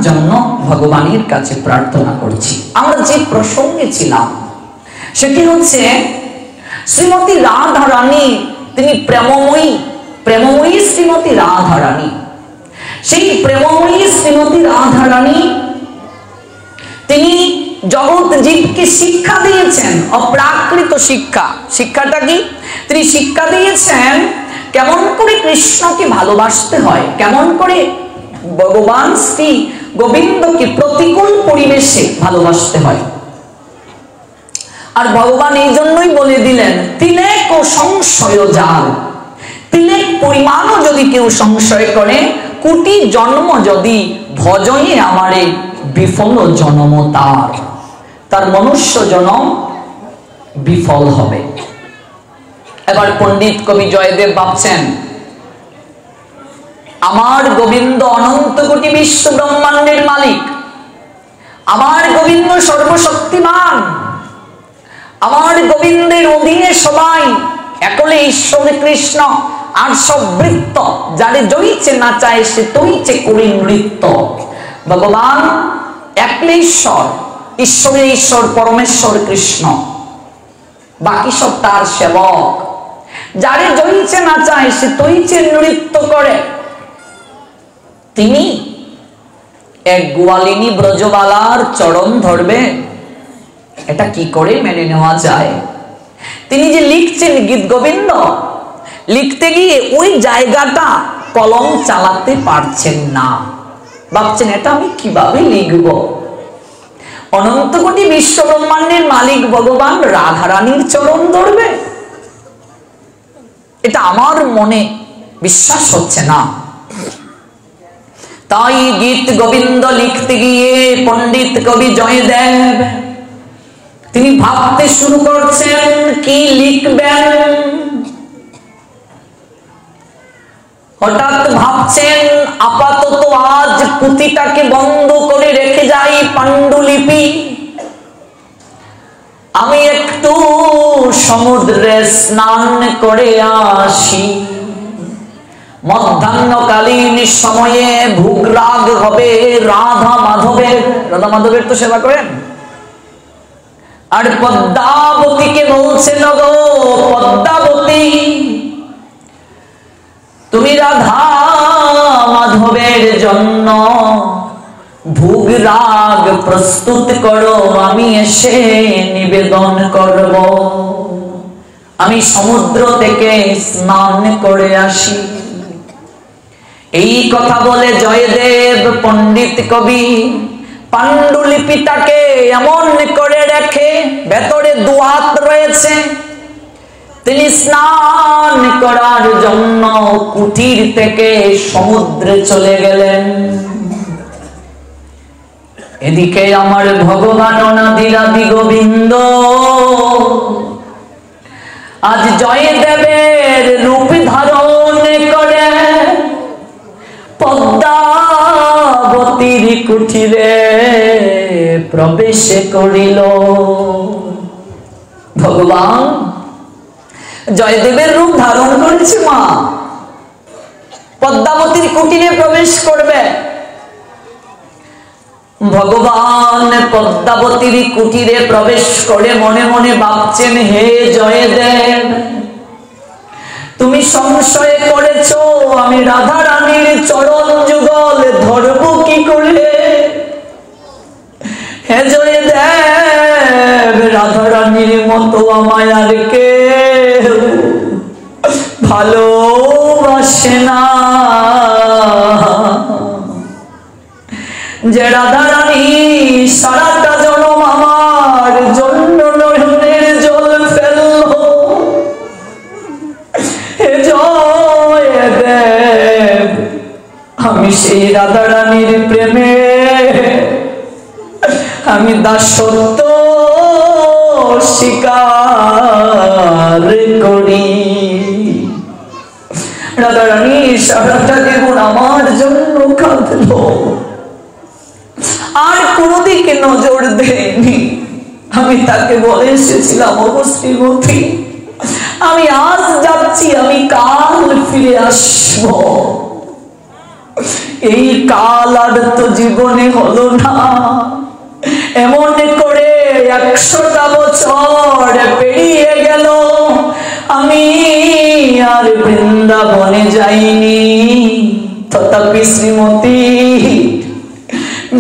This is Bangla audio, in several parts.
জন্য ভগবানের কাছে প্রার্থনা করছি। আমরা যে প্রসঙ্গে ছিলাম সেটি হচ্ছে শ্রীমতী রাধা রানী, তিনি প্রেমময়ী, প্রেমময়ী শ্রীমতী রাধা রানী। সেই প্রেমময়ী শ্রীমতী রাধা রানী তিনি জগৎ জীবকে শিক্ষা দিয়েছেন, অপ্রাকৃত শিক্ষা। শিক্ষাটা কি? তিনি শিক্ষা দিয়েছেন কেমন করে কৃষ্ণকে ভালোবাসতে হয়, কেমন করে ভগবান শ্রী গোবিন্দকে প্রতিকূল পরিবেশে ভালোবাসতে হয়। আর ভগবান এই জন্যই বলে দিলেন, তিলেক ও সংশয় জাল, তিলেক পরিমাণও যদি কেউ সংশয় করে, কোটি জন্ম যদি ভজনে আমারে বিফল জন্ম তার মনুষ্য জন্ম বিফল হবে। এবার পণ্ডিত কবি জয়দেব ভাবছেন, আমার গোবিন্দ অনন্ত কোটি বিশ্ব ব্রহ্মাণ্ডের মালিক, আমার গোবিন্দ সর্বশক্তিমান, আমার গোবিন্দের অধীনে সবাই, একলে ঈশ্বর কৃষ্ণ আর সব বৃত্ত, যারে জয়িছে না চায় সে তৈছে করি নৃত্য। ভগবান একলে ঈশ্বর, ঈশ্বরে ঈশ্বর পরমেশ্বর কৃষ্ণ, বাকি সব তার সেবক। যারে জয়িছে না চায় সে তৈছে নৃত্য করে। তিনি এক গোয়ালিনী ব্রজবালার চরণ ধরবে, এটা কি করে মেনে নেওয়া যায়? তিনি যে লিখছেন গীত গোবিন্দ, লিখতে গিয়ে ওই জায়গাটা কলম চালাতে পারছেন না, ভাবছেন এটা আমি কিভাবে লিখব। অনন্ত কোটি বিশ্ব ব্রহ্মাণ্ডের মালিক ভগবান রাধা রানীর চরণ ধরবে, এটা আমার মনে বিশ্বাস হচ্ছে না। তাই গীত গোবিন্দ লিখতে গিয়ে পণ্ডিত কবি জয়দেব তিনি ভাবতে শুরু করছেন কি লিখবেন। হঠাৎ ভাবছেন আপাতত আজ পুঁথিটাকে বন্ধ করে রেখে যাই পাণ্ডুলিপি, আমি একটু সমুদ্রে স্নান করে আসি, মধ্যাহ্নকালীন সময়ে ভোগরাগ হবে রাধা মাধবের। রাধা মাধবের তো সেবা করেন। আর পদ্মাবতীকে বলছেন, গো পদ্মাবতী, তুমি রাধা মাধবের জন্য ভোগরাগ প্রস্তুত করো, আমি এসে নিবেদন করব, আমি সমুদ্র থেকে স্নান করে আসি। এই কথা বলে জয়দেব পণ্ডিত কবি পাণ্ডুলিপিটাকে এমন করে রেখে, ভেতরে দুয়াত রয়েছে, তিনি স্নান করার জন্য কুটির থেকে সমুদ্রে চলে গেলেন। এদিকে আমার ভগবান অনাদিরাদি গোবিন্দ আজ জয়দেবের রূপ ধারণ করে পদ্মাবতীর কুঠিরে প্রবেশ করিল। ভগবান জয়দেবের রূপ ধারণ করেছে, মা পদ্মাবতীর কুটিরে প্রবেশ করবে। ভগবান পদ্মাবতীর কুটিরে প্রবেশ করে মনে মনে ভাবছেন, হে জয়দেব, তুমি সংশয় করেছো আমি রাধা রানীর চরণ যুগল ধরবো কি করে। হে জয়দেব, রাধা রানীর মতো আমায় আর কেউ ভালোবাসে না। যে রাধা রানী সারাটা জনম আমার জন্য নয়নের জল ফেলল, হে জয়দেব, আমি সেই রাধা রানীর প্রেমে আমি দাসত্ব স্বীকার করি। রাধা রানী সারাটা জীবন আমার জন্য কাঁদলো, আর কোনদিকে নজর দেয়নি। আমি তাকে বলে এসেছিলাম, ওগো শ্রীমতী, আমি আজ যাচ্ছি, আমি কাল ফিরে আসবো। এই কাল আর তো জীবনে হলো না, এমন করে 100টা বছর পেরিয়ে গেল, আমি আর বৃন্দাবনে যাইনি। তথাপি শ্রীমতী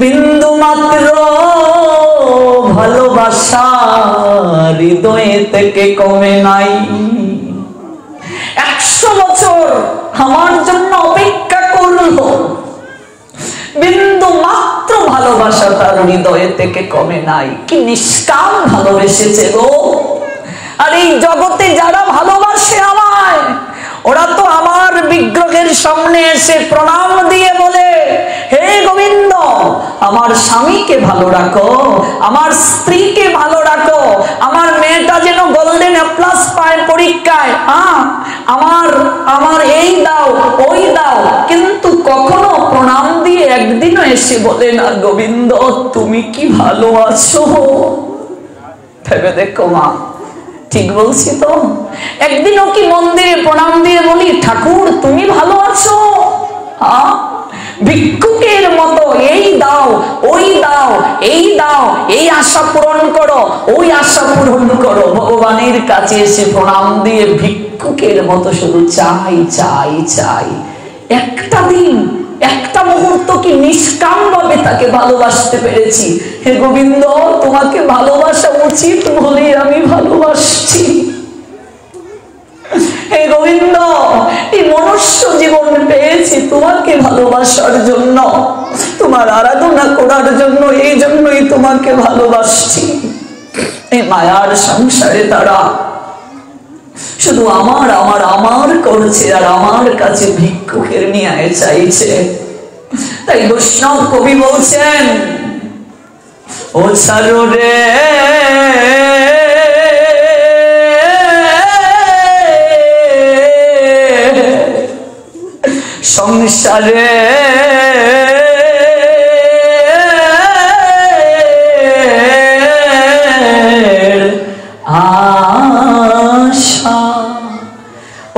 বিন্দু মাত্র ভালোবাসা হৃদয়ে থেকে কমে নাই। 100 বছর আমার জন্য অপেক্ষা করলো, বিন্দু মাত্র ভালোবাসা তার হৃদয়ে থেকে কমে নাই। কি নিষ্কাম ভালোবেসেছে গো। আর এই জগতে যারা ভালোবাসে আমায়, ওরা তো আমার বিগ্রহের সামনে এসে প্রণাম দিয়ে বলে, হে গোবিন্দ, আমার স্বামীকে ভালো রাখো, আমার স্ত্রীকে ভালো রাখো, আমার মেয়েটা যেন গোল্ডেন প্লাস পায় পরীক্ষায়, আমার এই দাও ওই দাও। কিন্তু কখনো প্রণাম দিয়ে একদিনও এসে বলে না, গোবিন্দ তুমি কি ভালো আছো? ভেবে দেখো মা, ঠিক বলছি তো? একদিনও কি মন্দিরে প্রণাম দিয়ে বলি, ঠাকুর তুমি ভালো আছো? ভিক্ষুকের মতো এই দাও ওই দাও, এই দাও, এই আশা পূরণ করো, ওই আশা পূরণ করো। ভগবানের কাছে এসে প্রণাম দিয়ে ভিক্ষুকের মতো শুধু চাই চাই চাই। একটা দিন, একটা মুহূর্ত কি নিষ্কাম ভাবে তাকে ভালোবাসতে পেরেছি? হে গোবিন্দ, তোমাকে ভালোবাসা উচিত বলে আমি ভালোবাসছি। হে গোবিন্দ, এই মনুষ্য জীবন পেয়েছি তোমাকে ভালোবাসার জন্য, তোমার আরাধনা করার জন্য, এই জন্যই তোমাকে ভালোবাসছি। এই মায়ার সংসারে তারা শুধু আমার আমার আমার করছে, আর আমার কাছে ভিক্ষুকের ন্যায় চাইছে। তাই বৈষ্ণব কবি বলছেন, ও ছাড়ো রে সংসারে আশা,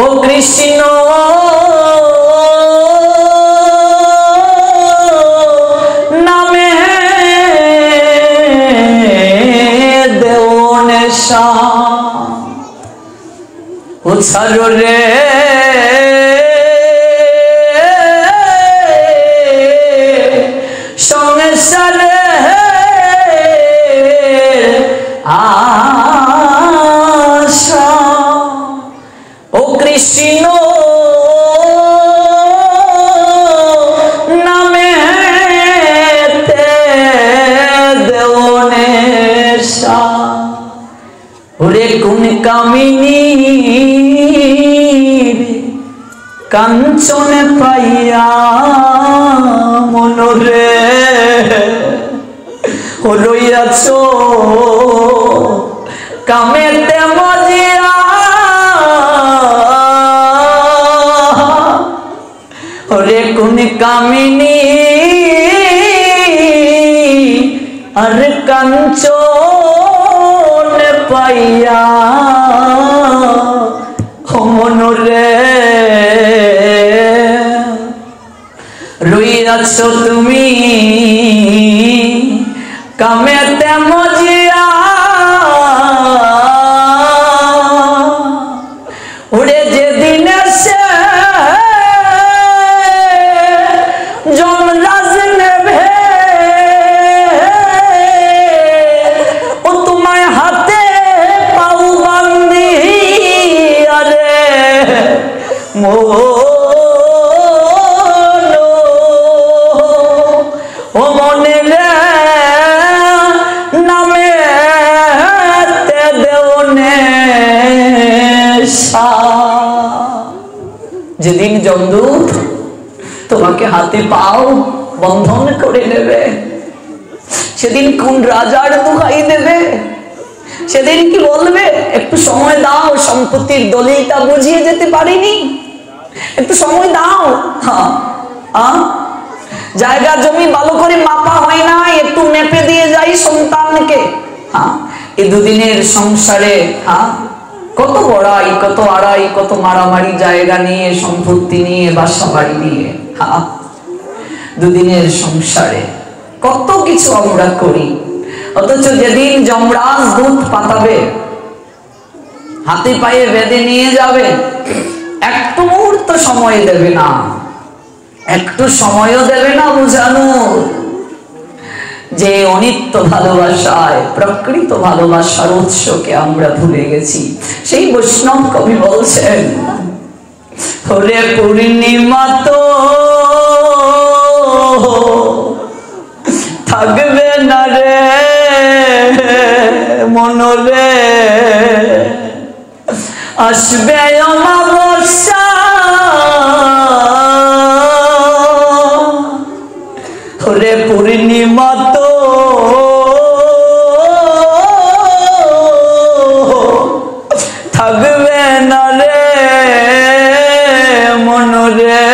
ও কৃষ্ণ নামে দেও নেশা। ও ছাড়ো রে সংসারে আশা, ও কৃষ্ণ নামে দেও নেশা। ওরে কোন কামিনী কাঞ্চন পাইয়া মনরে রইয়াছ কামেতে মজিয়া। ওরে কোন কামিনী আর কাঞ্চন পাইয়া মনরে রইয়াছ তুমি কামেতে মজিয়া। ওরে যেদিন সে যমরাজ নেবে, ও তোমায় হাতে পাও বান্দি, আরে ও মনে নামে দেও নেশা। যেদিন যমদূত তোমাকে হাতে পাও বন্ধন করে নেবে, সেদিন কোন রাজার দোহাই দেবে? সেদিন কি বলবে, একটু সময় দাও, সম্পত্তির দলিলটা বুঝিয়ে যেতে পারিনি, একটু সময় দাও। জায়গা জমি ভালো করে মাপা হয় না, একটু মেপে দিয়ে যাই সন্তানকে। এই দুদিনের সংসারে কত বড়াই, কত আড়াই, কত মারামারি, জায়গা নিয়ে, সম্পত্তি নিয়ে, বাসা বাড়ি নিয়ে। দুদিনের সংসারে কত কিছু আমরা করি, অথচ যেদিন যমরাজ দুধ পাতাবে, হাতে পায়ে বেঁধে নিয়ে যাবে, একটু মুহূর্ত সময় দেবে না, একটু সময়ও দেবে না বোঝানোর যে অনিত্য ভালোবাসায় প্রকৃত ভালোবাসার উৎসকে আমরা ভুলে গেছি। সেই বৈষ্ণব কবি বলছেন, ওরে পূর্ণিমা তো থাকবে না রে মনরে, আসবে অমাবস্যা, ওরে পূর্ণিমা তো থাকবে না রে মনরে,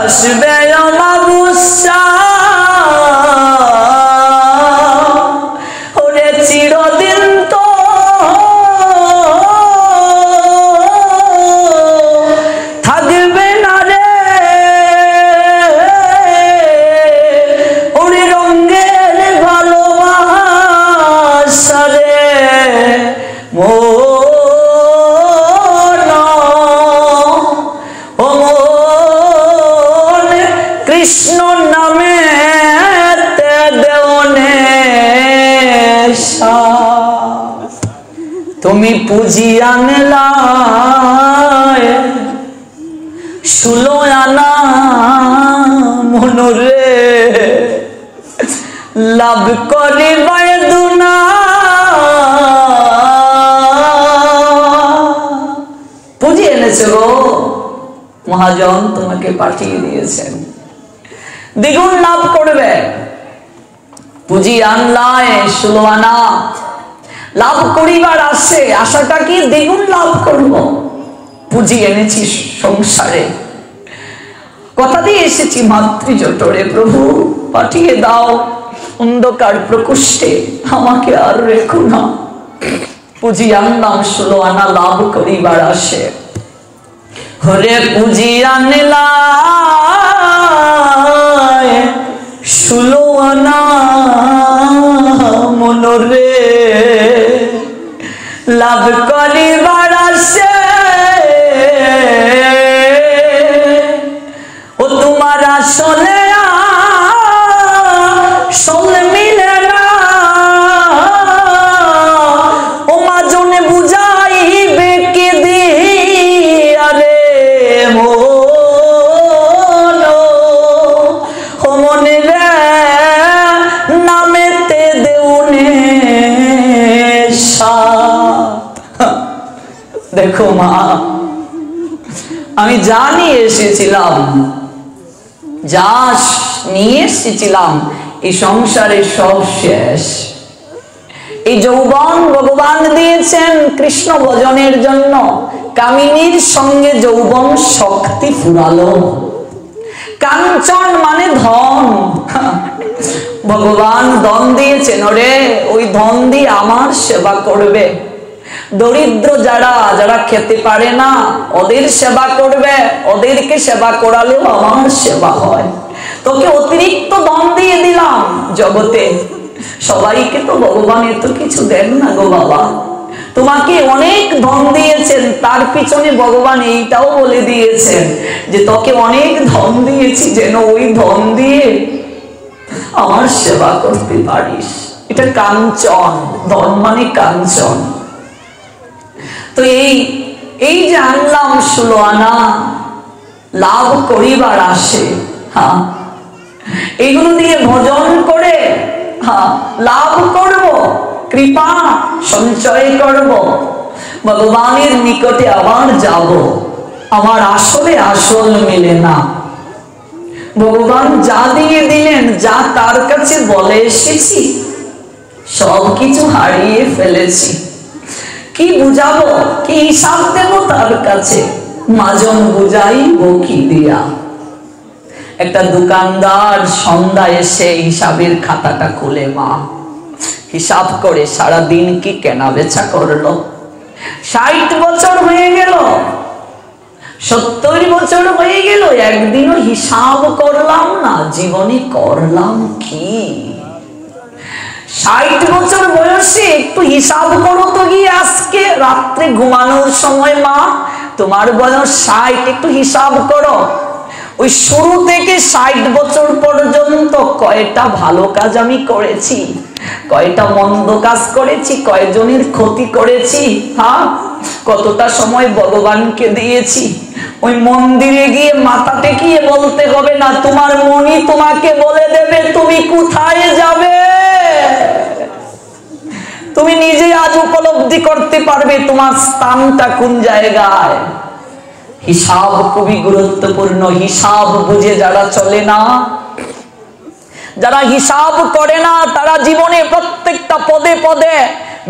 আসবে অমাবস্যা, ওরে চিরদিন তো থাকবে না রে, ওরে রঙের ভালোবাসা রে কৃষ্ণ নামে তুমি পুঁজি আনলায় 16 আনা মনরে, লাভ করিবাই দুনা, পুঁজি এনেছে গো মহাজন, তোমাকে পাঠিয়ে দিয়েছেন, দ্বিগুণ লাভ করবে। পুঁজি আনলায় 16 আনা, লাভ করিবার আসে, আশাটা কি দ্বিগুণ লাভ করব। পুঁজি এনেছি সংসারে, কথা দিয়ে এসেছি মাতৃজঠরে, প্রভু পাঠিয়ে দাও অন্ধকার প্রকোষ্ঠে, আমাকে আর রেখো না। পুঁজি আনলাম 16 আনা, লাভ করিবার আসে, হরে পুঁজি আনলায় 16 আনা মনরে, লাভ করিবার আসে, ও তোমার আসলে আসল মিলে না, ও মাজনে বুঝাইবে কে দিয়া রে মন, ও মনে রে নামেতে দেউনে দেখো মা, আমি যা নিয়ে এসেছিলাম, যা নিয়ে এসেছিলাম, এই সংসারে সব শেষ। এই যৌবন ভগবান দিয়েছেন কৃষ্ণ ভজনের জন্য, কামিনীর সঙ্গে যৌবন শক্তি ফুরালো। কাঞ্চন মানে ধন, ভগবান ধন দিয়েছেন, ওরে ওই ধন দিয়ে আমার সেবা করবে। দরিদ্র যারা যারা খেতে পারে না, ওদের সেবা করবে, ওদেরকে সেবা করালেও আমার সেবা হয়। তোকে অতিরিক্ত ধন দিয়ে দিলাম জগতে, সবাইকে তো ভগবান এত কিছু দেন না গো বাবা, তোমাকে অনেক ধন দিয়েছেন, তার পিছনে ভগবান এইটাও বলে দিয়েছেন যে তোকে অনেক ধন দিয়েছি, যেন ওই ধন দিয়ে আমার সেবা করতে পারিস। এটা কাঞ্চন, ধন মানে কাঞ্চন। তো এই যে আনলাম 16 আনা, লাভ করিবার আসে, হ্যাঁ এইগুলো দিয়ে ভজন করে লাভ করব, কৃপা সঞ্চয় করব, ভগবানের নিকটে আবার যাব। আমার আসলে আসল মিলে না, ভগবান যা দিয়ে দিলেন, যা তার কাছে বলে এসেছি, সবকিছু হারিয়ে ফেলেছি। কি বুঝাবো, কি হিসাব দেব তার কাছে, মাজন বুঝাইব কি দিয়া। একটা দোকানদার সন্ধ্যা এসে হিসাবের খাতাটা খুলে মা হিসাব করে সারা দিন কি কেনা বেচা করলো। 60 বছর হয়ে গেল, 70 বছর হয়ে গেল, একদিনও হিসাব করলাম না জীবনে করলাম কি। 60 বছর বয়সে একটু হিসাব করো তো গিয়ে, আজকে রাত্রে ঘুমানোর সময় মা তোমার বয়স 60, একটু হিসাব করো। ওই শুরু থেকে 60 বছর পর্যন্ত কয়টা ভালো কাজ আমি করেছি, কয়টা মন্দ কাজ করেছি, কয়জনের ক্ষতি করেছি, হ্যাঁ কতটা সময় ভগবানকে দিয়েছি। ওই মন্দিরে গিয়ে মাথা টেকিয়ে বলতে হবে না, তোমার মনই তোমাকে বলে দেবে তুমি কোথায় যাবে। তুমি নিজে আজ উপলব্ধি করতে পারবে তোমার স্থানটা কোন জায়গায়। হিসাব খুবই গুরুত্বপূর্ণ। হিসাব বুঝে যারা চলে না, যারা হিসাব করে না, তারা জীবনে প্রত্যেকটা পদে পদে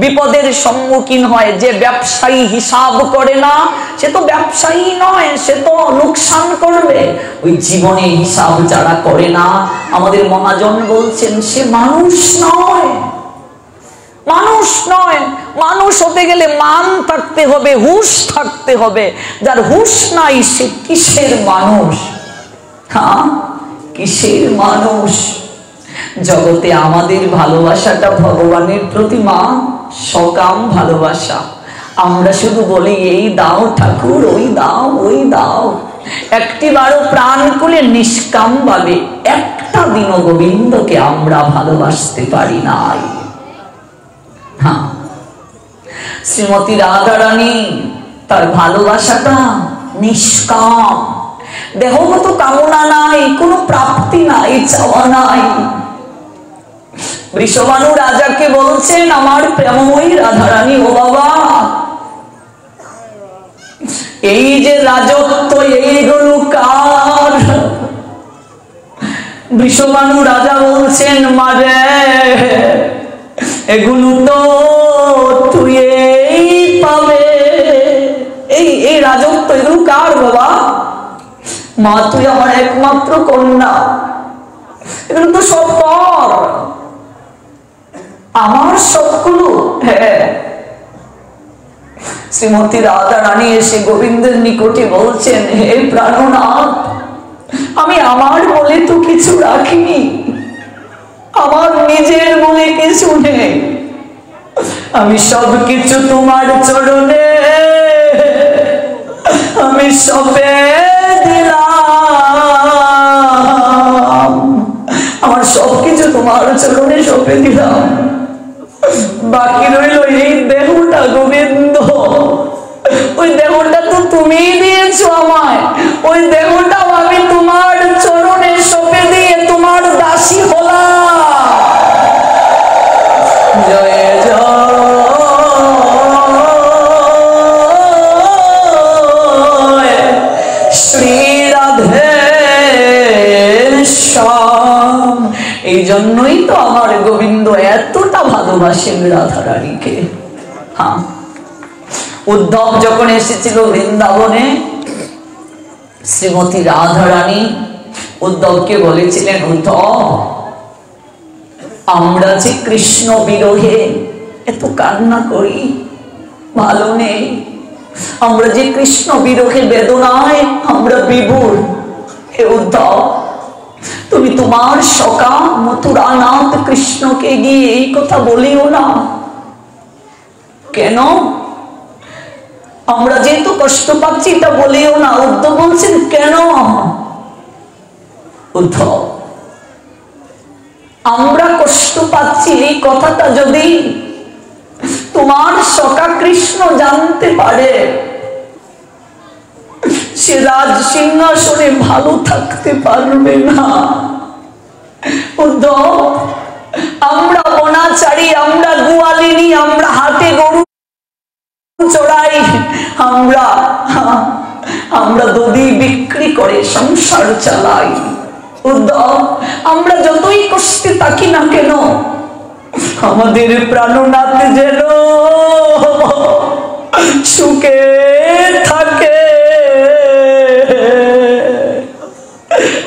বিপদের সম্মুখীন হয়। যে ব্যবসায়ী হিসাব করে না সে তো ব্যবসায়ী নয়, সে তো লোকসান করবে। ওই জীবনে হিসাব যারা করে না, আমাদের মহাজন বলছেন সে মানুষ নয়, মানুষ নয়। মানুষ হতে গেলে মান থাকতে হবে, হুঁশ থাকতে হবে। যার হুঁশ নাই সে কিসের মানুষ? হ্যাঁ কিসের মানুষ? জগতে আমাদের ভালোবাসাটা ভগবানের প্রতি মা সকাম ভালোবাসা। আমরা শুধু বলি এই দাও ঠাকুর, ওই দাও, ওই দাও। একটিবারও প্রাণ খুলে নিষ্কাম ভাবে একটা দিনও গোবিন্দকে আমরা ভালোবাসতে পারি নাই। হ্যাঁ, শ্রীমতী রাধারানী তার ভালোবাসাটা নিষ্কাম, দেহগত কামনা নাই, কোনো প্রাপ্তি নাই, চাওয়া নাই। বৃষভানু রাজাকে বলছেন আমার প্রেমময়ী রাধারানী, ও বাবা এই যে রাজত্ব এইগুলো কার? বৃষভানু রাজা বলছেন মারে এগুলো তো তুই পাবে। এই রাজত্ব এগুলো কার বাবা? মা তুই আমার একমাত্র কন্যা, এগুলো তো সব তোর, আমার সবগুলো। হ্যাঁ, শ্রীমতী রাধা রানী এসে গোবিন্দের নিকটে বলছেন হে প্রাণনাথ, আমি আমার বলে তো কিছু রাখিনি, আমার নিজের বলে কিছু নেই, আমি সব কিছু তোমার চরণে আমি সপে দিলাম, আমার সবকিছু তোমার চরণে সপে দিলাম। বাকি রইল এই দেহটা গোবিন্দ, ওই দেহটা তো তুমি দিয়েছো আমায়, ওই দেহটাও আমি তোমার চরণে সপে দিয়ে তোমার দাসী হলাম। জয় জয় শ্রী রাধে শ্যাম। এই জন্যই তো আমার গোবিন্দ এতটা ভালোবাসেন রাধা রানীকে। হ্যাঁ, উদ্ধব যখন এসেছিল বৃন্দাবনে, শ্রীমতী রাধা রানী উদ্ধবকে বলেছিলেন উদ্ধব আমরা যে কৃষ্ণ বিরহে এত কান্না করি ভালো নেই, আমরা যে কৃষ্ণ বিরহে বেদনায় আমরা বিভোর, হে উদ্ধব তুমি তোমার সখা মথুরানাথ কৃষ্ণকে গিয়ে এই কথা বলিও না। কেন? আমরা যেহেতু কষ্ট পাচ্ছি এটা বলিও না। উদ্ধব বলছেন কেন? উদ্ধব আমরা কষ্ট পাচ্ছি এই কথাটা যদি তোমার সখা কৃষ্ণ জানতে পারে, সে রাজ সিংহাসনে ভালো থাকতে পারবে না। উদ্ধব আমরা বনাচারী, আমরা গোয়ালিনী, আমরা হাটে গরু চড়াই, আমরা দধি বিক্রি করে সংসার চালাই। উদ্ধব আমরা যতই কষ্টে থাকি না কেন আমাদের প্রাণনাথ যেন সুখে থাকে।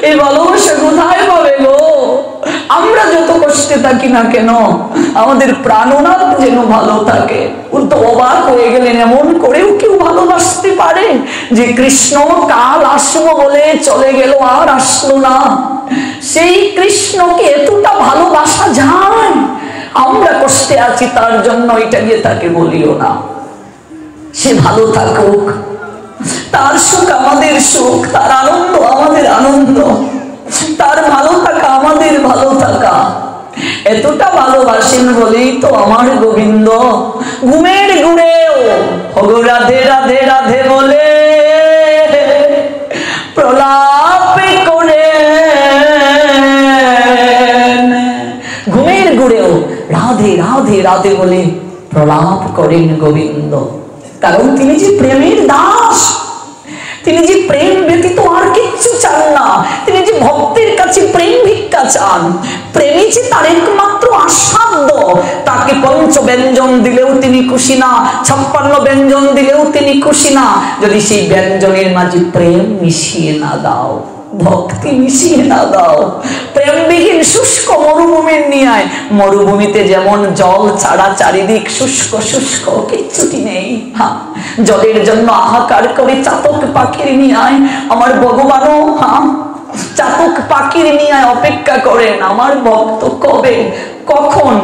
এই ভালোবাসা কোথায় পাবে গো? আমরা যত কষ্টে থাকি না কেন, আমাদের প্রাণনাথ যেন ভালো থাকে। তো অবাক হয়ে গেলেন, এমন করেও কেউ ভালোবাসতে পারে যে কৃষ্ণ কাল আসবো বলে চলে গেল, আর আসলো না। সেই কৃষ্ণকে এতটা ভালোবাসা যায়? আমরা কষ্টে আছি তার জন্য এটা গিয়ে তাকে বলিও না, সে ভালো থাকুক, তার সুখ আমাদের সুখ, তার আনন্দ আমাদের আনন্দ, তার ভালো থাকা আমাদের ভালো থাকা। এতটা ভালোবাসেন বলেই তো আমার গোবিন্দ ঘুমের ঘুরেও হগো রাধে রাধে রাধে বলে প্রলাপ করে, ঘুমের ঘুরেও রাধে রাধে রাধে বলে প্রলাপ করেন গোবিন্দ। কারণ তিনি যে প্রেমের দাস, তিনি যে প্রেম ব্যতীত আর কিচ্ছু চান না, তিনি যে ভক্তের কাছে প্রেম ভিক্ষা চান। প্রেমী যে তার একমাত্র আস্বাদ্য, তাকে পঞ্চ ব্যঞ্জন দিলেও তিনি খুশি না, 56 ব্যঞ্জন দিলেও তিনি খুশি না, যদি সেই ব্যঞ্জনের মাঝে প্রেম মিশিয়ে না দাও, ভক্তি মিশিয়ে না দাও। প্রেমবিহীন শুষ্ক মরুভূমির ন্যায়, মরুভূমিতে যেমন জল ছাড়া চারিদিক শুষ্ক শুষ্ক, কিচ্ছুটি নেই। জলের জন্য হাহাকার করে চাতক পাখির ন্যায় আমার ভগবানও চাতক পাখির ন্যায় অপেক্ষা করেন, আমার ভক্ত কবে কখন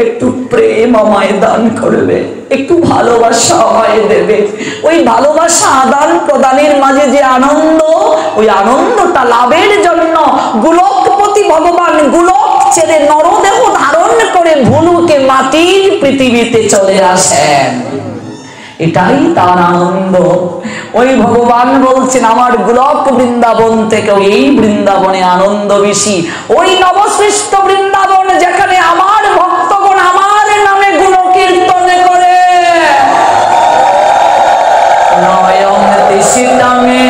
একটু প্রেম আমায় দান করবে, একটু ভালোবাসা আমায় দেবে। ওই ভালোবাসা আদান প্রদানের মাঝে যে আনন্দ, ওই আনন্দটা লাভের জন্য গোলকপতি ভগবান গোলক ছেড়ে নরদেহ ধারণ করে ভুলুকে মাটির পৃথিবীতে চলে আসেন। এটাই তার আনন্দ। ওই ভগবান বলছেন আমার গোলক বৃন্দাবন থেকে এই বৃন্দাবনে আনন্দ বেশি। ওই নবসৃষ্ট বৃন্দাবন যেখানে আমার ভক্তগণ আমার নামে গুণকীর্তন করে, নয়ন তিসিতামে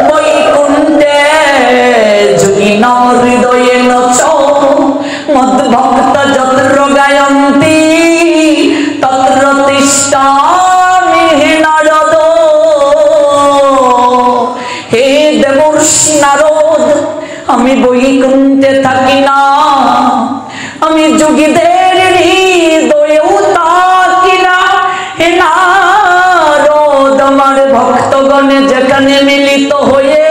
বৈকুণ্ঠে যোগিন হৃদয়ে নচ মদ্ভক্ত যত্র গায়ন্তি তত্র তিষ্ঠামি হে নারদ। হে দেবর্ষি নারদ, আমি বৈকুণ্ঠে থাকি না, আমি যোগীদের হৃদয়েও থাকি না। হে নারদ, আমার ভক্তগণে যেখানে মিলিত হয়ে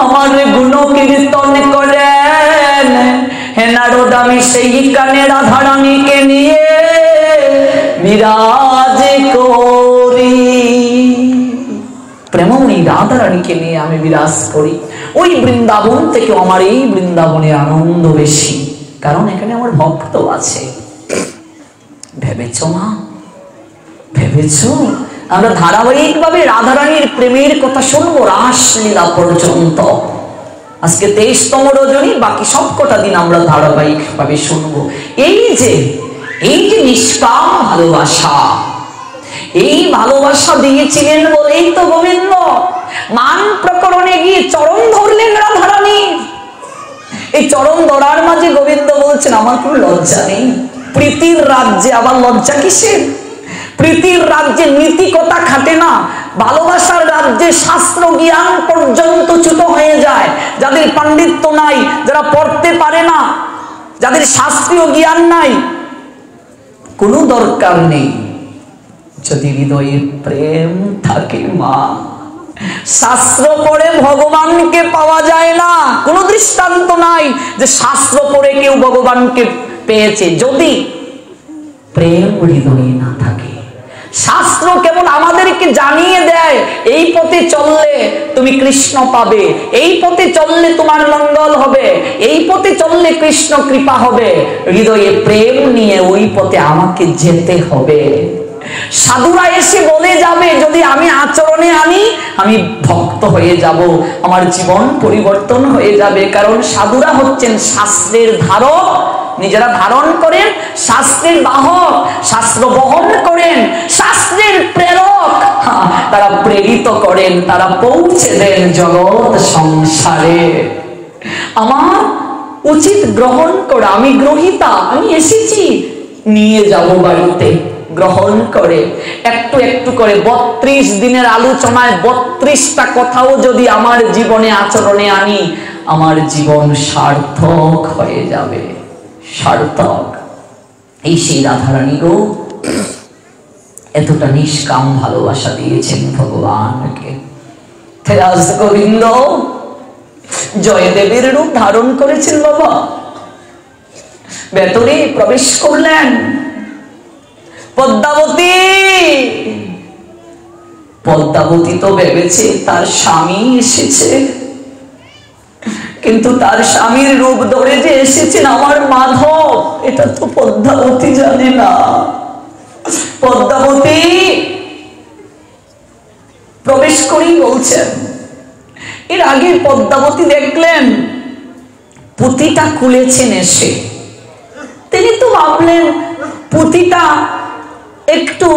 আমার গুণ কীর্তন করেন, হে নারদ আমি সেইখানে রাধারানীকে নিয়ে বিরাজ করি। প্রেমময়ী রাধারানীকে নিয়ে আমি বিরাজ করি। ওই বৃন্দাবন থেকে আমার এই বৃন্দাবনে আনন্দ বেশি, কারণ এখানে আমার ভক্ত আছে। ভেবেছ মা, ভেবেছ? আমরা ধারাবাহিকভাবে রাধারানীর প্রেমের কথা শুনবো রাসলীলা পর্যন্ত। আজকে 23তম রজনী, বাকি সব কটা দিন আমরা ধারাবাহিকভাবে শুনবো। এই যে নিষ্কাম ভালোবাসা, এই ভালোবাসা দিয়েছিলেন বলেই তো গোবিন্দ মান প্রকরণে গিয়ে চরণ ধরলেন রাধারানী। এই চরণ ধরার মাঝে গোবিন্দ বলছেন আমার কোনো লজ্জা নেই। প্রীতির রাজ্যে আবার লজ্জা কিসের? প্রীতির রাজ্যে নীতি কথা খাটে না, ভালোবাসার রাজ্যে শাস্ত্র জ্ঞান পর্যন্ত চ্যুত হয়ে যায়। যাদের পাণ্ডিত্য নাই, যারা পড়তে পারে না, যাদের শাস্ত্রীয় জ্ঞান নাই, কোনো দরকার নেই। যদি হৃদয়ে প্রেম থাকে মা, শাস্ত্র পড়ে ভগবানকে পাওয়া যায় না। কোনো দৃষ্টান্ত নাই যে শাস্ত্র পড়ে কেউ ভগবানকে পেয়েছে। যদি প্রেম হৃদয়ে না থাকে, শাস্ত্র কেবল আমাদেরকে জানিয়ে দেয় এই পথে চললে তুমি কৃষ্ণ পাবে, এই পথে চললে তোমার মঙ্গল হবে, এই পথে চললে কৃষ্ণ কৃপা হবে। হৃদয়ে প্রেম নিয়ে ওই পথে আমাকে যেতে হবে। সাধুরা এসে বলে যাবে যদি আমি আচরণে আনি, আমি ভক্ত হয়ে যাব, আমার জীবন পরিবর্তন হয়ে যাবে। কারণ সাধুরা হচ্ছেন শাস্ত্রের ধারক, নিজেরা ধারণ করেন, শাস্ত্রের বাহক, শাস্ত্র বহন করেন, শাস্ত্রের প্রেরক, তারা প্রেরিত করেন, তারা পৌঁছে দেন জগৎ সংসারে। আমার উচিত গ্রহণ করা, আমি গ্রহিতা, আমি এসেছি, নিয়ে যাব বাড়িতে। গ্রহণ করে একটু একটু করে 32 দিনের আলোচনায় 32টা কথাও যদি আমার জীবনে আচরণে আনি, আমার জীবন সার্থক হয়ে যাবে, সার্থক। এই সেই রাধারানী গো, এতটা নিষ্কাম ভালোবাসা দিয়েছেন ভগবানকে। রাজ গোবিন্দ জয়দেবের রূপ ধারণ করেছেন বাবা, ভেতরে প্রবেশ করলেন। পদ্মাবতী, পদ্মাবতী তো ভেবেছে তার স্বামী এসেছে, কিন্তু তার স্বামীর রূপ ধরে যে এসেছেন আমার মাধব, এটা তো পদ্মাবতী জানে না। পদ্মাবতী প্রবেশ করেই বলছেন। এর আগে পদ্মাবতী দেখলেন পুঁতিটা খুলেছেন এসে, তিনি তো ভাবলেন পুঁতিটা একটু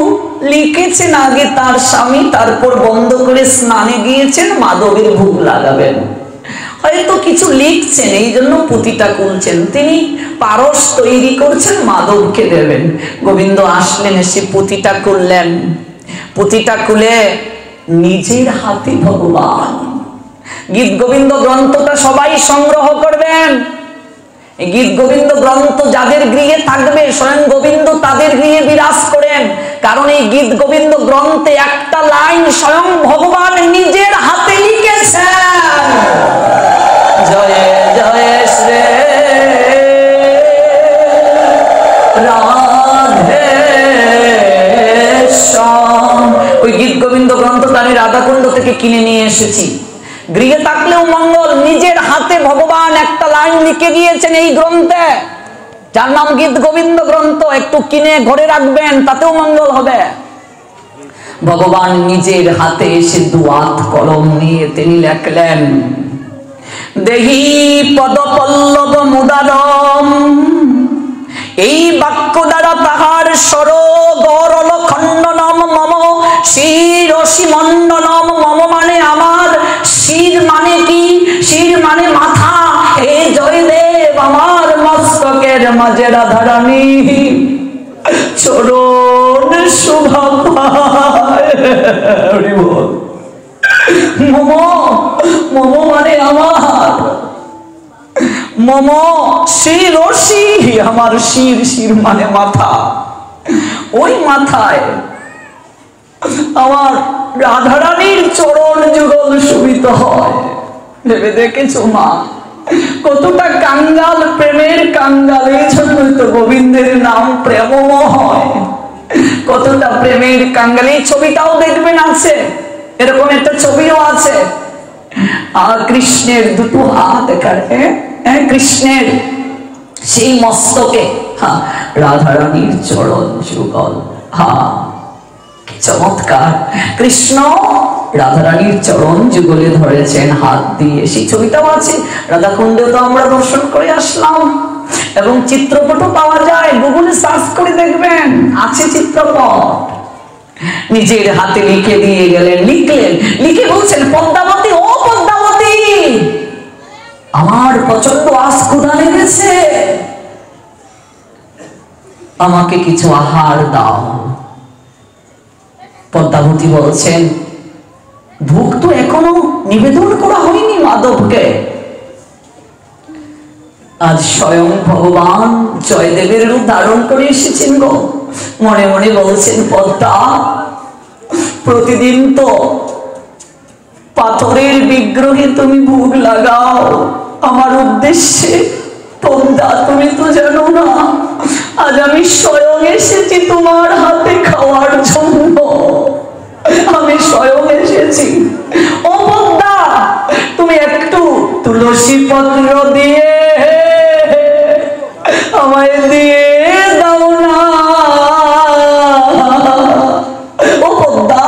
লিখেছেন আগে তার স্বামী, তারপর বন্ধ করে স্নানে গিয়েছেন, মাধবের ভোগ লাগাবেন, হয়তো কিছু লিখছেন, এই জন্য পুঁতিটা খুলছেন। তিনি পারস তৈরি করছেন, মাধবকে দেবেন। গোবিন্দ আসলেন, এসে পুঁতিটা খুললেন। পুঁতিটা খুলে নিজের হাতে ভগবান, গীত গোবিন্দ গ্রন্থটা সবাই সংগ্রহ করবেন। গীত গোবিন্দ গ্রন্থ যাদের গৃহে থাকবে, স্বয়ং গোবিন্দ তাদের গৃহে বিরাজ করেন, কারণ এই গীত গোবিন্দ গ্রন্থে একটা লাইন স্বয়ং ভগবান নিজের হাতে লিখেছেন। জয় জয় শ্রী রাধে শ্যাম। ওই গীত গোবিন্দ গ্রন্থটা আমি রাধাকুণ্ড থেকে কিনে নিয়ে এসেছি। গৃহে থাকলেও মঙ্গল, নিজের হাতে ভগবান একটা লাইন লিখে দিয়েছেন এই গ্রন্থে, যার নাম গীত গোবিন্দ গ্রন্থ। একটু কিনে ঘরে রাখবেন, তাতেও মঙ্গল হবে। ভগবান নিজের হাতে এসে দুয়াত কলম নিয়ে তিনি লেখলেন, দেহি পদপল্লব মুদারম। এই বাক্য দ্বারা তাহার সর গরল খণ্ডনম মম শিরসি মণ্ডনম। মম মানে আমার, শির মানে কি? শির মানে মাথা। হে জয়দেব, আমার মস্তকের মাঝে রাধারানী চরণ শোভা পায়। মম, মম মানে আমার, মম শিরসি আমার শির, শির মানে মাথা। ওই মাথায় আমার রাধারানীর চরণ যুগল শোভিত হয়। ভেবে দেখেছো মা, কতটা কাঙ্গাল, প্রেমের কাঙ্গাল। এই জন্যই তো গোবিন্দের নাম প্রেমময়। কতটা প্রেমের কাঙ্গাল। এই ছবিটাও দেখবেন আছে, এরকম একটা ছবিও আছে। আর কৃষ্ণের দুটো হাত এখানে, কৃষ্ণের সেই মস্তকে রাধারানীর চরণ যুগল। চমৎকার। কৃষ্ণ রাধারানীর চরণ যুগলে ধরেছেন হাত দিয়ে, সেই ছবিটাও আছে। রাধাকুণ্ডেও তো আমরা দর্শন করে আসলাম, এবং চিত্রপটও পাওয়া যায়, গুগলে সার্চ করে দেখবেন, আছে চিত্রপট। নিজের হাতে লিখে দিয়ে গেলেন, লিখলেন, লিখে বলছেন, পদ্মাবতী, ও পদ্মাবতী, আমার প্রচন্ড আজ ক্ষুধা লেগেছে, আমাকে কিছু আহার দাও। পদ্মাবতী বলছেন, ভোগ তো এখনো নিবেদন করা হয়নি মাধবকে। আজ স্বয়ং ভগবান জয়দেবের রূপ ধারণ করে এসেছেন গো। মনে মনে বলছেন, পদ্মা, প্রতিদিন তো পাথরের বিগ্রহে তুমি ভোগ লাগাও আমার উদ্দেশ্যে। পদ্মা, তুমি তো জানো না, আজ আমি স্বয়ং এসেছি তোমার হাতে খাওয়ার জন্য। আমি স্বয়ং এসেছি। ও পদ্মা, তুমি একটু তুলসী পত্র দিয়ে আমায় দিয়ে দাও না। ও পদ্মা,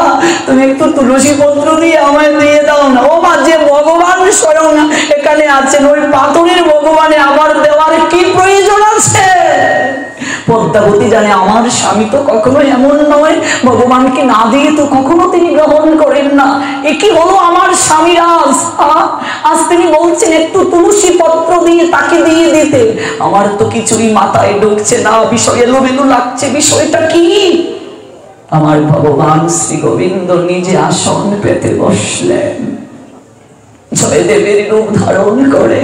তুমি একটু তুলসী পত্র দিয়ে আমায় দিয়ে দাও না। ও মা, যে ভগবান স্বয়ং এখানে আছেন, ওই পাথরের ভগবানে আমার দেওয়ার কি প্রয়োজন আছে? পদ্মাবতী জানে, আমার স্বামী তো কখনো এমন নয়, ভগবানকে না দিয়ে তো কখনো তিনি গ্রহণ করেন না। এ কি হলো আমার স্বামীর আজ? আজ তিনি বলছেন একটু তুলসী পত্র দিয়ে তাকে দিয়ে দিতে। আমার তো কিছুই মাথায় ঢুকছে না, বিষয় এলোমেলো লাগছে। বিষয়টা কি? আমার ভগবান শ্রী গোবিন্দ নিজে আসন পেতে বসলেন। জয়দেবের রূপ ধারণ করে।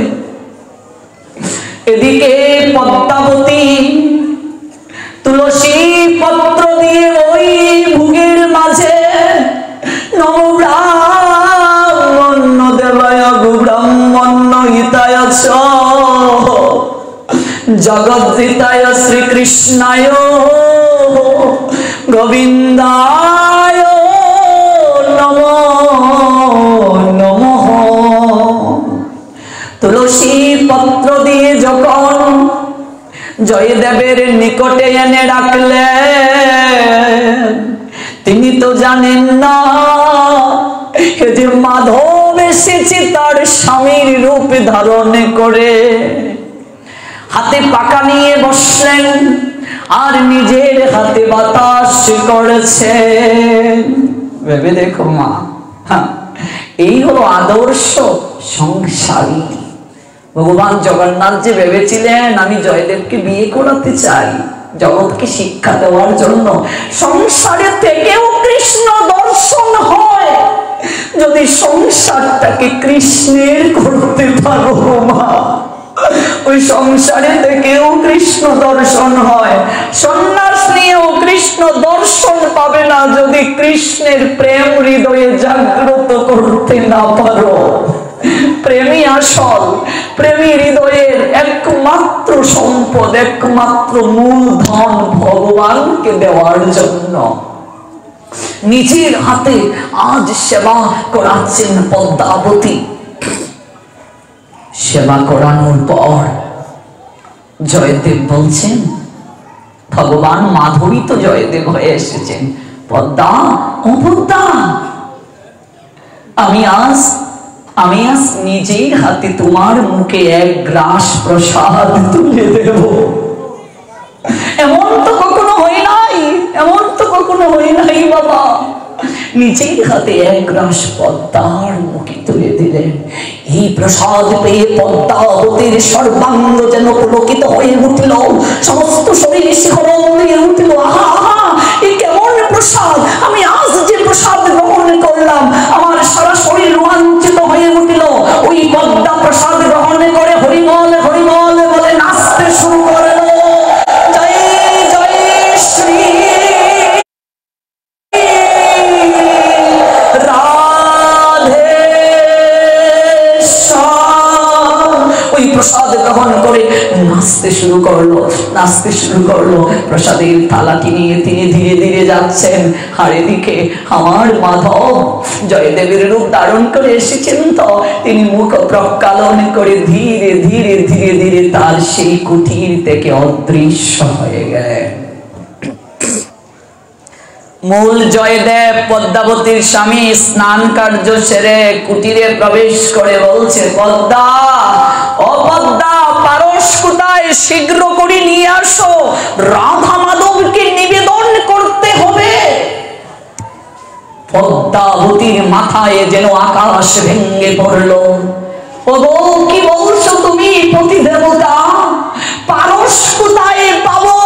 এদিকে পদ্মাবতী তুলসী পত্র দিয়ে ওই ভুগের মাঝে নম ব্রাহ্মণ দেবায় ব্রাহ্মণ হিতায় চ জগদ্ধিতায় শ্রীকৃষ্ণায় গোবিন্দায় নমো নমঃ। তুলসী পত্র দিয়ে যখন জয়দেবের নিকটে এনে রাখলেন, তিনি তো জানেন না যে মাধব এসেছে তার স্বামীর রূপ ধারণ করে। হাতে পাকা নিয়ে বসলেন আর নিজের হাতে বাতাস করেছেন। ভেবে দেখো মা, এই হলো আদর্শ সংসারী। ভগবান জগন্নাথ যে ভেবেছিলেন আমি জয়দেবকে বিয়ে করাতে চাই জগৎকে শিক্ষা দেওয়ার জন্য। সংসারে থেকেও কৃষ্ণ দর্শন হয় যদি সংসারটাকে কৃষ্ণের করতে পারো মা। ওই সংসারে থেকেও কৃষ্ণ দর্শন হয়। সন্ন্যাস নিয়েও কৃষ্ণ দর্শন পাবে না যদি কৃষ্ণের প্রেম হৃদয়ে জাগ্রত করতে না পারো। প্রেমী আসল, প্রেমী হৃদয়ের একমাত্র সম্পদ, একমাত্র মূলধন ভগবানকে দেওয়ার জন্য। নিজের হাতে আজ সেবা করাচ্ছেন পদ্মাবতী। সেবা করানোর পর জয়দেব বলছেন, ভগবান মাধবী তো জয়দেব হয়ে এসেছেন, পদ্মা ও পদ্মা আমি আজ নিজের হাতে তোমার মুখে এক গ্রাস প্রসাদ তুলে দেব। এমন তো কখনো হয় নাই, এমন তো কখনো হয় নাই বাবা। নিজের হাতে এক গ্রাস পদ্মার মুখে তুলে দিলেন। এই প্রসাদ পেয়ে পদ্মাবতীর সর্বাঙ্গ যেন পুলকিত হয়ে উঠল, সমস্ত শরীর শিহরণ দিয়ে উঠল। আহা আহা, এই কেমন প্রসাদ! আমি আজ যে প্রসাদ গ্রহণ করলাম আমার সারা শরীর রোমাঞ্চিত হয়ে উঠল। ওই পদ্মা প্রসাদ গ্রহণ করে হরিবল হরিবল বলে নাচতে শুরু করল। জয় জয় শ্রী প্রসাদ গ্রহণ করে নাচতে শুরু করলো, নাচতে শুরু করলো। প্রসাদের থালাটি নিয়ে তিনি ধীরে ধীরে যাচ্ছেন। আর এদিকে আমার মাধব জয়দেবের রূপ ধারণ করে এসেছেন তো তিনি মুখ প্রক্ষালন করে ধীরে ধীরে ধীরে ধীরে তার সেই কুটির থেকে অদৃশ্য হয়ে গেলেন। মূল জয়দেব পদ্মাবতীর স্বামী স্নান কার্য সেরে কুটিরে প্রবেশ করে বলছে, পদ্মা ও পদ্মা, পারস কোথায়? শীঘ্র করে নিয়ে আসো, রাধা মাধবকে নিবেদন করতে হবে। পদ্মাবতীর মাথায় যেন আকাশ ভেঙে পড়লো। ওগো কি বলছো তুমি পতি দেবতা? পারস কোথায় পাবো?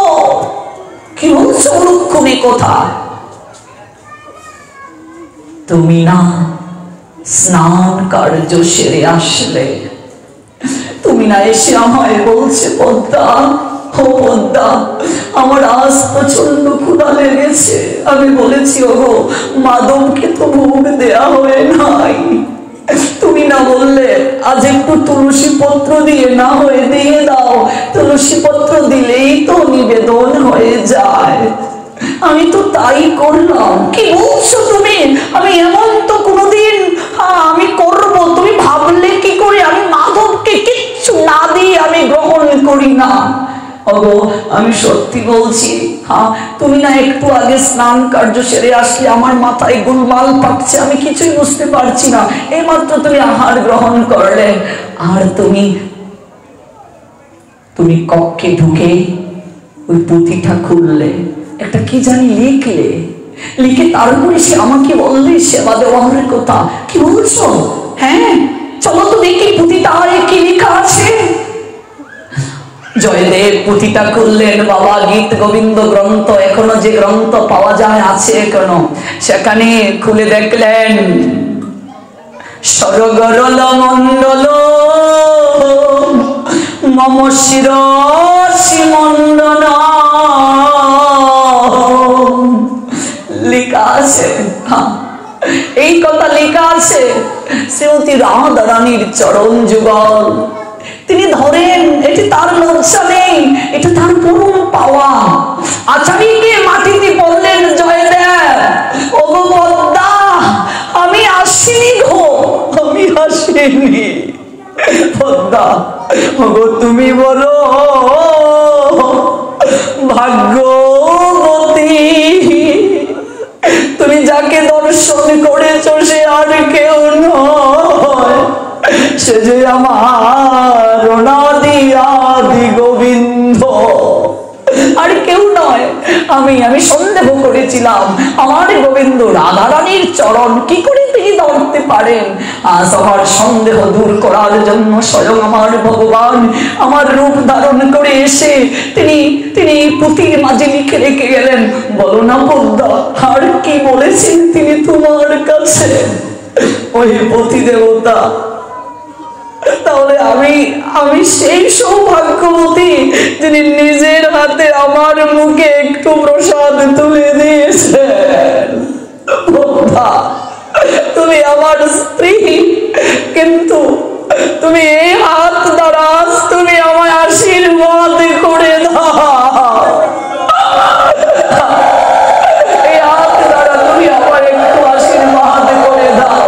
কি বলছো লক্ষণে কথা? তুমি না স্নান কার্য সেরে আসলে, তুমি না এসে আমায় বলছে পদ্মা ও পদ্মা আমার আজ প্রচন্ড ক্ষুধা লেগেছে। আমি বলেছি ওগো মাধবকে তো ভোগ দেয়া হয় নাই। তুমি না বললে আজ একটু তুলসী পত্র দিয়ে না হয়ে দিয়ে দাও, তুলসী পত্র দিলেই তো নিবেদন হয়ে যায়। আমি তো তাই করলাম। কি বলছো তুমি? আমি এমন তো কোনোদিন আমি করব তুমি ভাবলে কি করে? আমি মাধবকে কিচ্ছু না দিয়ে আমি গ্রহণ করি না। ওগো আমি সত্যি বলছি। তুমি না একটু আগে স্নান কার্য সেরে আসলে আমার মাথায় গোলমাল পাকছে, আমি কিছুই বুঝতে পারছি না। এইমাত্র তুমি আহার গ্রহণ করলে আর তুমি কক্ষে ঢুকে ওই পুঁথিটা খুললে, একটা কি জানি লিখে তারপরে সে আমাকে বললে সেবা দেওয়ার কথা। কি বলছো? হ্যাঁ চলো তো দেখি পুঁথিটা কি লেখা আছে। জয়দেব পুঁথিটা খুললেন। বাবা গীত গোবিন্দ গ্রন্থ, এখনো যে গ্রন্থ পাওয়া যায় আছে এখনো, সেখানে খুলে দেখলেন সরগরল মণ্ডল মম শিরসি মণ্ডল লেখা আছে, এই কথা লেখা আছে শ্রীমতী রাধা রানীর চরণ যুগল। তিনি ধরেন, এটি তার লজ্জা নেই, এটা তার পরম পাওয়া। আচারীকে মাটিতে বললেন, জয়দেব ও গো পদ্মা, আমি আসিনি গো, আমি আসিনি। পদ্মা ও গো তুমি বলো ভাগ্যবতী, তুমি যাকে দর্শন করেছো সে আর কেউ নয়, সে যে আমার অনাদি আদি গোবিন্দ, আর কেউ নয়। আমি সন্দেহ করেছিলাম আমার গোবিন্দ রাধা রানীর চরণ কি করে তিনি ধরতে পারেন। আজ আমার সন্দেহ দূর করার জন্য স্বয়ং আমার ভগবান আমার রূপ ধারণ করে এসে তিনি পুঁথির মাঝে লিখে রেখে গেলেন। বলো না পদ্মা, আর কি বলেছেন তিনি তোমার কাছে ওই পতি দেবতা? তাহলে আমি সেই সৌভাগ্যবতী যিনি নিজের হাতে আমার মুখে একটু প্রসাদ তুলে দিয়েছেন। তুমি আমার স্ত্রী, কিন্তু তুমি এই হাত দ্বারা তুমি আমায় আশীর্বাদ করে দাও, এই হাত দ্বারা তুমি আমায় একটু আশীর্বাদ করে দাও।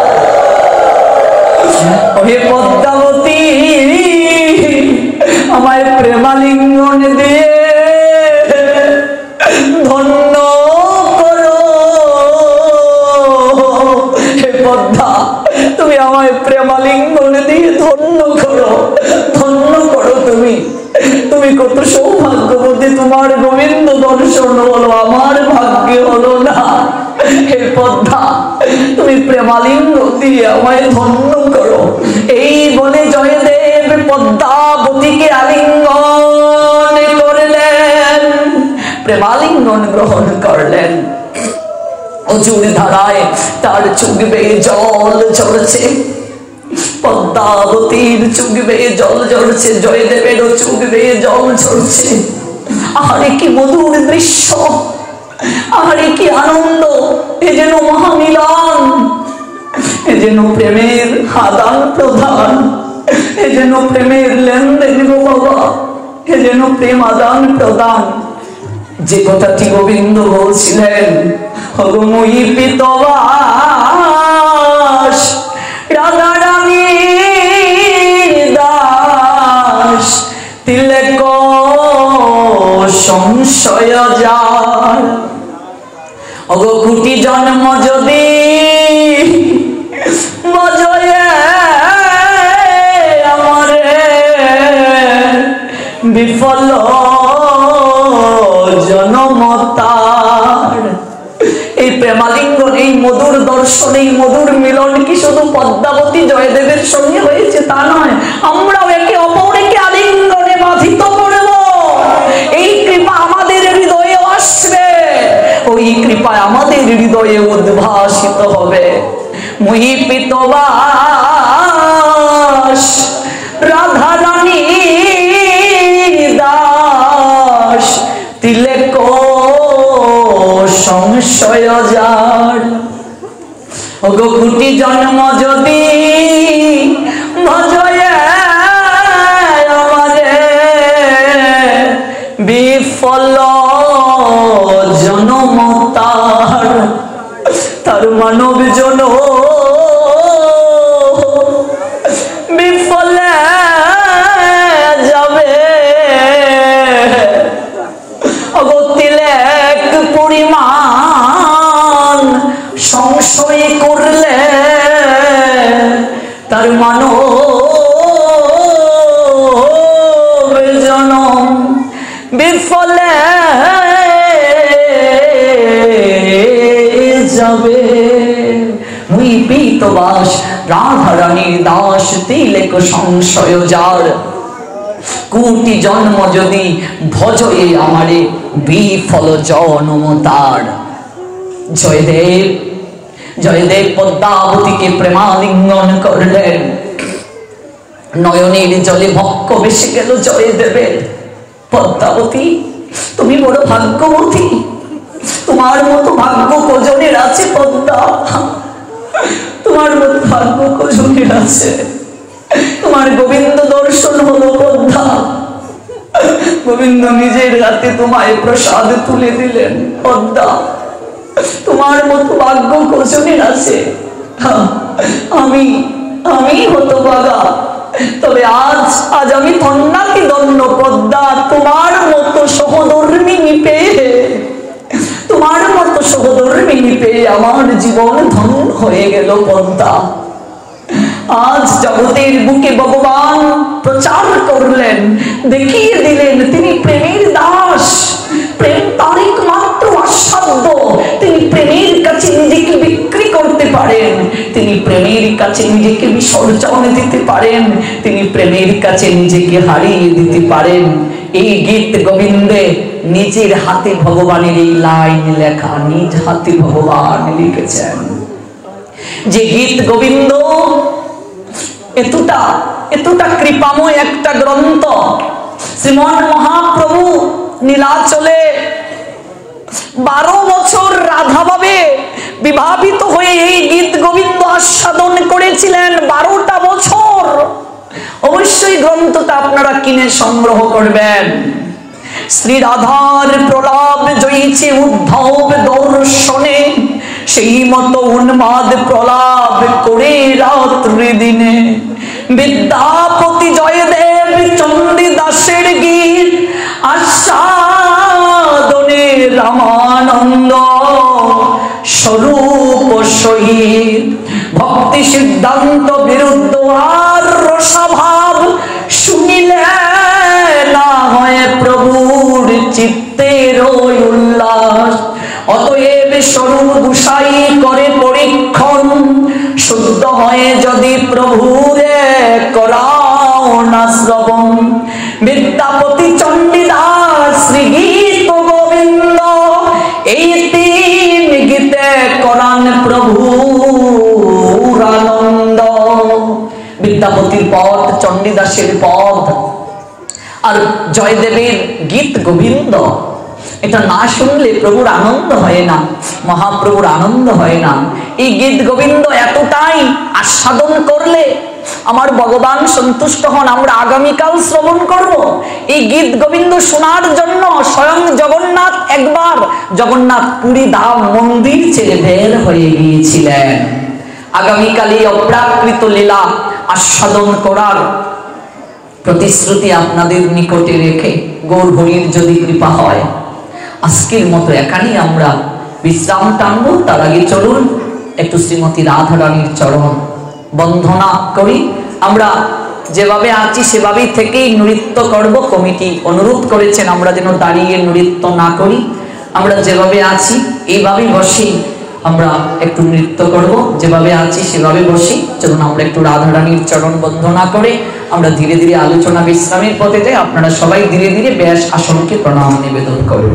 হে পদ্মাবতী, আমায় প্রেমালিঙ্গন দিয়ে ধন্য করো। হে পদ্মা, তুমি আমায় প্রেমালিঙ্গন দিয়ে ধন্য করো, ধন্য করো। তুমি কত সৌভাগ্যবতী, তোমার গোবিন্দ দর্শন হলো, আমার ভাগ্যে হলো না। হে পদ্মা, তুমি প্রেমালিঙ্গ দিয়ে আমায় ধন্য করো। এই বলে জয়দেব পদ্মাবতীকে আলিঙ্গন করলেন, প্রেমালিঙ্গন গ্রহণ করলেন। অজুর ধারায় তার চোখ বেয়ে জল ঝরছে, পদ্মাবতীর চোখ বেয়ে জল ঝরছে, জয়দেবেরও চোখ বেয়ে জল ঝরছে। আরে কি মধুর দৃশ্য, আরে কি আনন্দ! এ যেন মহামিলন, এ যেন প্রেমের আদান প্রদান, এ যেন প্রেমের লেনদেন গো বাবা, এ যেন প্রেম আদান প্রদান। যে কথাটি গোবিন্দ বলছিলেন, অগময়ী পিতবাস রাধা রানীর দাস, তিলক সংশয় যার, অগ কুটি জন্ম যদি মজয়ে আমারে বিফল জনমতার। এই প্রেমালিঙ্গন, এই মধুর দর্শন, এই মধুর মিলন কি শুধু পদ্মাবতী জয়দেবের সঙ্গে হয়েছে তা নয়, আমরাও একে অপরকে আলিঙ্গনে বাধিত করব। এই কৃপা আমাদের হৃদয়ে আসবে, ওই কৃপায় আমাদের হৃদয়ে উদ্ভাসিত হবে। মহি পিতবাস রাধা রানী দাস, তিলক সংশয় যার, ওগো কুটি জন্ম যদি ভজয়ে আমারে বিফল জনমতার। তার মানব জন বিফলে যাবে, অগতিলেক পরিমাণ সংশয় করলে তার মানব জনম বিফলে যাবে। মুই পিতবাস রাধা রানীর দাস, তিলক সংশয় যার, কোটি জন্ম যদি ভজয়ে আমারে বিফল জনম তার। জয়দেব জয়দেব পদ্মাবতীকে প্রেমালিঙ্গন করলেন। নয়নের জলে ভক্ষ বেশি গেল জয়দেবের। পদ্মাবতী, তুমি বড় ভাগ্যবতী, তোমার মতো ভাগ্য কজনের আছে পদ্মা? তোমার মতো ভাগ্য কজনের আছে? তোমার গোবিন্দ দর্শন হলো পদ্মা। গোবিন্দ নিজের হাতে তোমায় প্রসাদ তুলে দিলেন। পদ্মা, তোমার মতো ভাগ্য কজনের আছে? আমি আমি হতভাগা, তবে আজ আমি ধন্যাতি ধন্য পদ্মা, তোমার মতো সহধর্মিণী পেয়ে, তোমার মতো সহধর্মিণী পেয়ে আমার জীবন ধন্য হয়ে গেল পদ্মা। আজ জগতের বুকে ভগবান প্রচার করলেন, দেখিয়ে দিলেন তিনি প্রেমের দাস। প্রেম তার একমাত্র আস্বাদ্য। তিনি প্রেমের কাছে নিজেকে বিক্রি করতে পারেন, তিনি প্রেমের কাছে নিজেকে বিসর্জন দিতে পারেন, তিনি প্রেমের কাছে নিজেকে হারিয়ে দিতে পারেন। এই গীত গোবিন্দে নিজের হাতে ভগবানের এই লাইন লেখা, নিজ হাতে ভগবান লিখেছেন। যে গীত গোবিন্দ এতটা কৃপাময় একটা গ্রন্থ, শ্রীমন মহাপ্রভু নীলাচলে 12 বছর রাধা ভাবে বিভাবিত হয়ে এই গীত গোবিন্দ আস্বাদন করেছিলেন। 12টা বছর। অবশ্যই গ্রন্থটা আপনারা কিনে সংগ্রহ করবেন। শ্রী রাধার প্রলাপ জয়ীছে উদ্ধব দর্শনে, সেই মতো উন্মাদ প্রলাপ করে রাত্রি দিনে। বিদ্যাপতি জয়দেব চণ্ডীদাসের গীত আস্বাদনে রামানন্দ স্বরূপ সহিত। ভক্তি সিদ্ধান্ত বিরুদ্ধ আর রসাভাব শুনিলে না হয় প্রভুর চিত্তের উল্লাস। অতএব স্বরূপ দুষাই করে পরীক্ষণ, শুদ্ধ হয়ে যদি প্রভুরে করাও না শ্রবণ। বিদ্যাপতি চণ্ডীদাস শ্রী গীত গোবিন্দ এই 3 গীতে করান প্রভুর আনন্দ। বিদ্যাপতির পদ, চণ্ডীদাসের পদ আর জয়দেবের গীত গোবিন্দ, এটা না শুনলে প্রভুর আনন্দ হয় না, মহাপ্রভুর আনন্দ হয় না। এই গীত গোবিন্দ এতটাই আস্বাদন করলে আমার ভগবান সন্তুষ্ট হন। আমরা আগামীকাল শ্রবণ করব এই গীত গোবিন্দ শোনার জন্য। স্বয়ং জগন্নাথ একবার জগন্নাথ পুরী ধাম মন্দির ছেড়ে বের হয়ে গিয়েছিলেন। আগামীকাল এই অপ্রাকৃত লীলা আস্বাদন করার প্রতিশ্রুতি আপনাদের নিকটে রেখে, গৌর হরির যদি কৃপা হয়, আজকের মতো এখানেই আমরা বিশ্রাম টানব। তার আগে চলুন একটু শ্রীমতী রাধারানীর চরণ বন্দনা করি। আমরা যেভাবে আছি সেভাবেই থেকেই নৃত্য করব। কমিটি অনুরোধ করেছেন আমরা যেন দাঁড়িয়ে নৃত্য না করি, আমরা যেভাবে আছি এইভাবেই বসি আমরা একটু নৃত্য করব। যেভাবে আছি সেভাবে বসি। চলুন আমরা একটু রাধারানীর চরণ বন্দনা করে আমরা ধীরে ধীরে আলোচনা বিশ্রামের পথে যাই। আপনারা সবাই ধীরে ধীরে ব্যাস আসনকে প্রণাম নিবেদন করুন।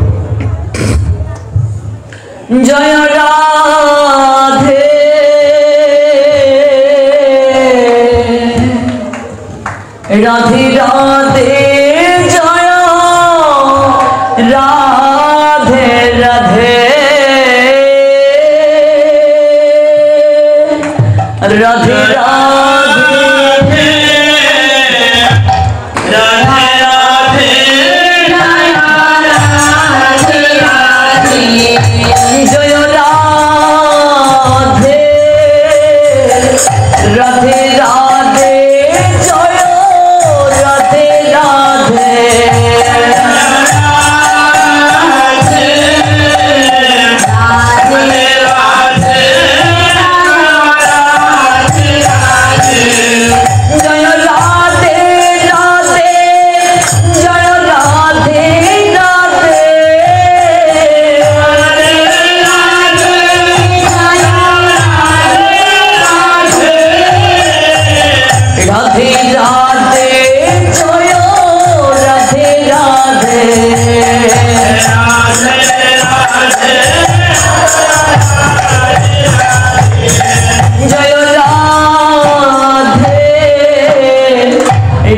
জয় রাধে রাধে রাধে, জয় রাধে রাধে, রাধে রাধে রাধে রাধে, জয় রাধে রাধে রাধে, জয় রাধে রাধে, রাধে রাধে, জয় রাধে রাধে।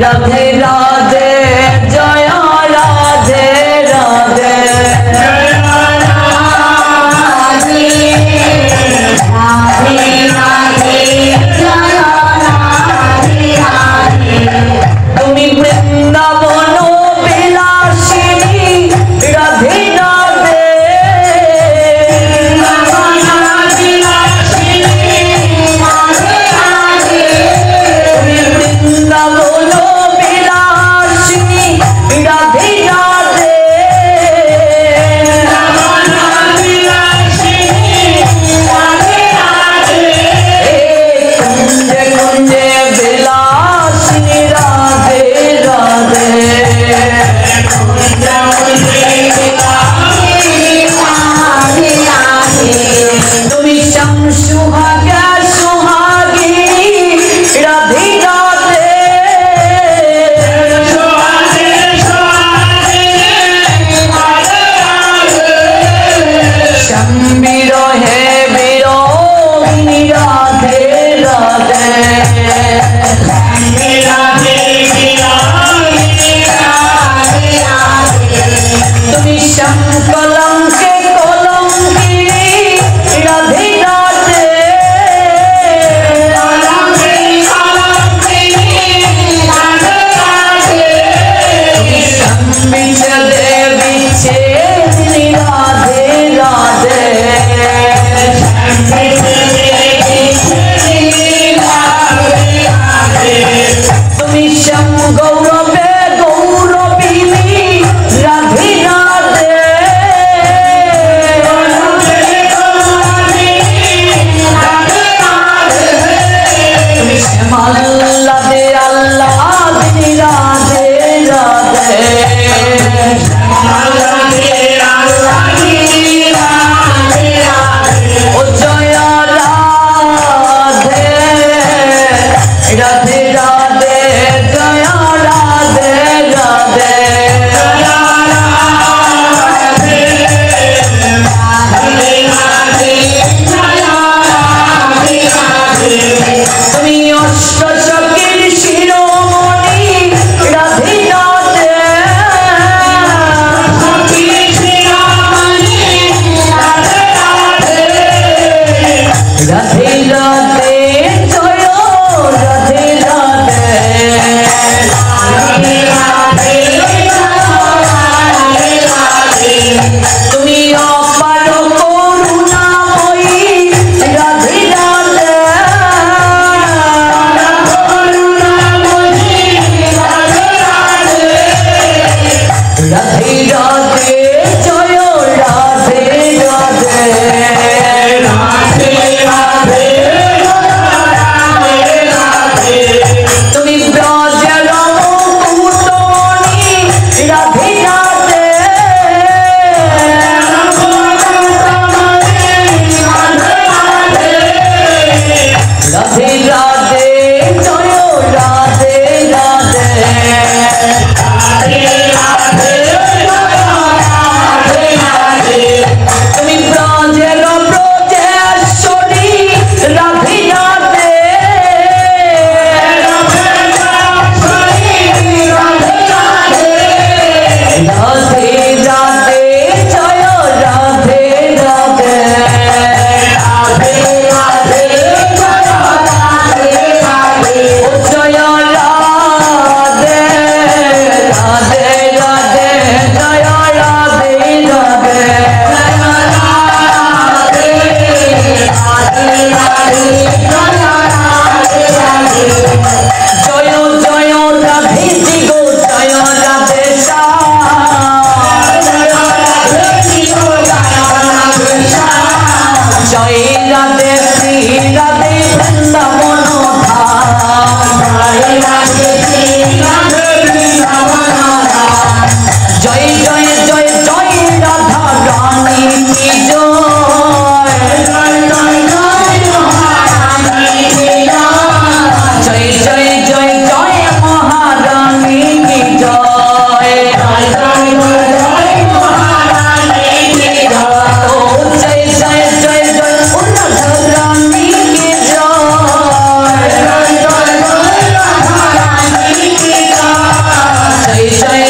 রাধে রাধে জয় রাধে রাধে জয় রাধে রাধে রাধে জয় রাধে রাধে তুমি বৃন্দাবন বিলাসিনী রাধে রাধে তুমি বৃন্দাবন বিলাসিনী রাধে রাধে কুঞ্জে কুঞ্জে বিলাসিনী রাধে রাধে তুমি শ্যাম সুহাগা সুহাগিনী রাধে রাধে শ্যাম বিরহে বিরোহিনী রাধে রাধে তুমি শ্যাম কলঙ্কে কলঙ্কিনী রাধে রাধে তুমি শ্যাম বিচ্ছেদে বিচ্ছেদিনী রাধে রাধে তুমি শ্যাম গৌরবে গৌরবিনী রাধে রাধে তুমি শ্যাম আল্লাদে আল্লাদিনী রাধে রাধে ও জয় রাধে রাধে রাধে জয় রাধে রাধে তুমি অষ্টসখীর শিরোমণি রাধে রাধে जय